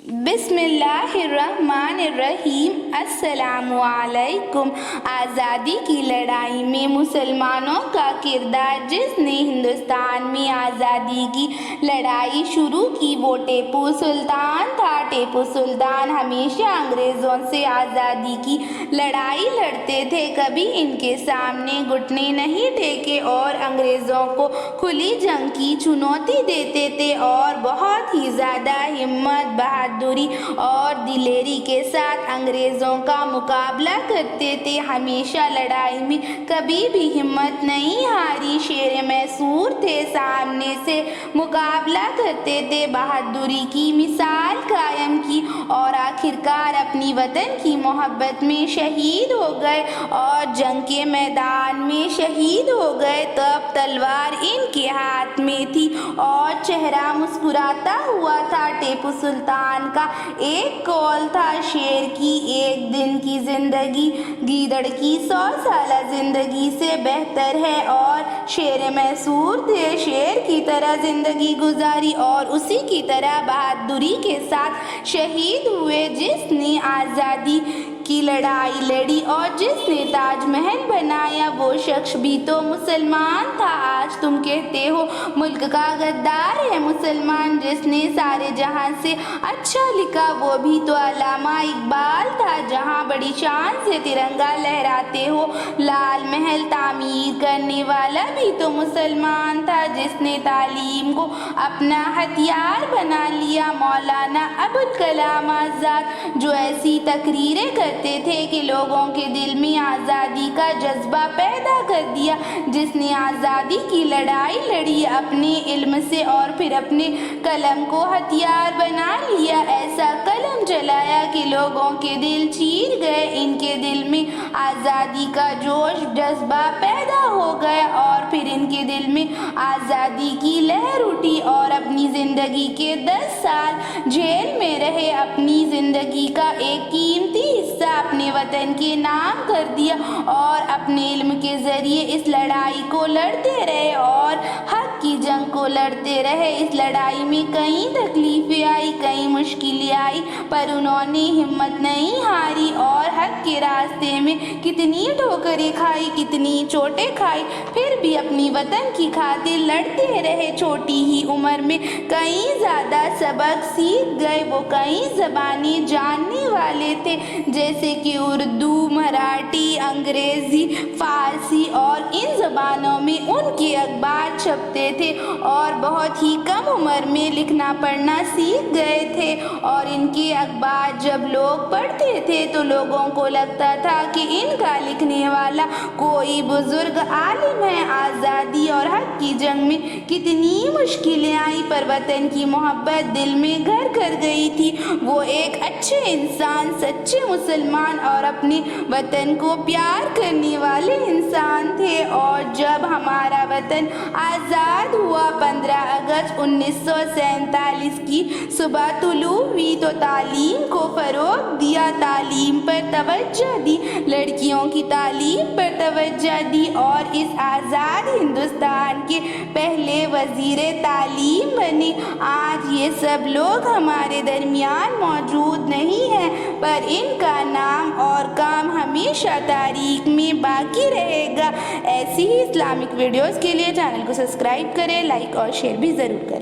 بسم اللہ الرحمن الرحیم۔ السلام علیکم۔ آزادی کی لڑائی میں مسلمانوں کا کردار۔ جس نے ہندوستان میں آزادی کی لڑائی شروع کی وہ ٹیپو سلطان تھا۔ ٹیپو سلطان ہمیشہ انگریزوں سے آزادی کی لڑائی لڑتے تھے، کبھی ان کے سامنے گھٹنے نہیں ٹیکے اور انگریزوں کو کھلی جنگ کی چنوتی دیتے تھے اور بہت ہی زیادہ ہمت، بہادری اور دلیری کے ساتھ انگریزوں کا مقابلہ کرتے تھے۔ ہمیشہ لڑائی میں کبھی بھی ہمت نہیں ہاری، شیر میسور تھے، سامنے سے مقابلہ کرتے تھے، بہادری کی مثال قائم کی اور آخرکار اپنی وطن کی محبت میں شہید ہو گئے اور جنگ کے میدان میں شہید ہو گئے۔ تب تلوار ان کے ہاتھ میں تھی اور چہرہ مسکراتا ہوا تھا۔ ٹیپو سلطان کا ایک قول تھا، شیر کی ایک دن کی زندگی گیدڑ کی 100 سالہ زندگی سے بہتر ہے، اور شیر میسور تھے، شیر کی طرح زندگی گزاری اور اسی کی طرح بہادری کے ساتھ شہید ہوئے۔ جس نے آزادی کی لڑائی لڑی اور جس نے تاج محل بنایا وہ شخص بھی تو مسلمان تھا۔ آج تم کہتے ہو ملک کا غدار ہے مسلمان، جس نے سارے جہاں سے اچھا لکھا وہ بھی تو علامہ اقبال تھا۔ جہاں بڑی شان سے ترنگا لہراتے ہو لال محل تعمیر کرنے والا بھی تو مسلمان تھا، جس نے تعلیم کو اپنا ہتھیار بنا لیا۔ مولانا ابوالکلام آزاد جو ایسی تقریریں کرتے تھے کہ لوگوں کے دل میں آزادی کا جذبہ پیدا کر دیا، جس نے آزادی کی لڑائی لڑی اپنے علم سے اور پھر اپنے قلم کو ہتھیار بنا لیا، ایسا قلم چلایا کہ لوگوں کے دل چیر گئے، ان کے دل میں آزادی کا جوش جذبہ پیدا ہو گیا اور پھر ان کے دل میں آزادی کی لہر اٹھی اور اپنی زندگی کے 10 سال جیل میں رہے، اپنی زندگی کا ایک قیمتی حصہ اپنے وطن کے نام کر دیا اور اپنے علم کے ذریعے اس لڑائی کو لڑتے رہے اور حق کی جنگ کو لڑتے رہے۔ اس لڑائی میں کئی تکلیفیں آئی، کئی مشکلیں آئی، پر انہوں نے ہمت نہیں ہاری اور حق کے راستے میں کتنی ٹھوکریں کھائی، کتنی چوٹیں کھائی، پھر بھی اپنی وطن کی خاطر لڑتے رہے۔ چھوٹی ہی عمر میں کئی زیادہ سبق سیکھ گئے، وہ کئی زبانیں جاننے والے تھے، جیسے کہ اردو، مراٹھی، انگریزی، فارسی، اور ان زبانوں میں ان کے اخبار چھپتے تھے اور بہت ہی کم عمر میں لکھنا پڑھنا سیکھ گئے تھے، اور ان کے اخبار جب لوگ پڑھتے تھے تو لوگوں کو لگتا تھا کہ ان کا لکھنے والا کوئی بزرگ عالم ہے۔ آزادی اور حق کی جنگ میں کتنی مشکلیں آئیں، پر وطن کی محبت دل میں گھر کر گئی تھی۔ وہ ایک اچھے انسان، سچے مسلمان اور اپنے وطن کو پیار کرنے والے انسان تھے، اور جب ہمارا وطن آزاد ہوا 15 اگست 1947 کی صبح طلوع ہوئی تو تعلیم کو فروغ دیا، تعلیم پر توجہ دی، لڑکیوں کی تعلیم پر توجہ دی اور اس آزاد ہندوستان کے پہلے وزیر تعلیم بنے۔ آج یہ سب لوگ ہمارے درمیان موجود نہیں ہیں، پر ان کا نام اور کام ہمیشہ تاریخ میں باقی رہے گا۔ ایسی ہی اسلامک ویڈیوز کے لیے چینل کو سبسکرائب کریں، لائک اور شیئر بھی ضرور کریں۔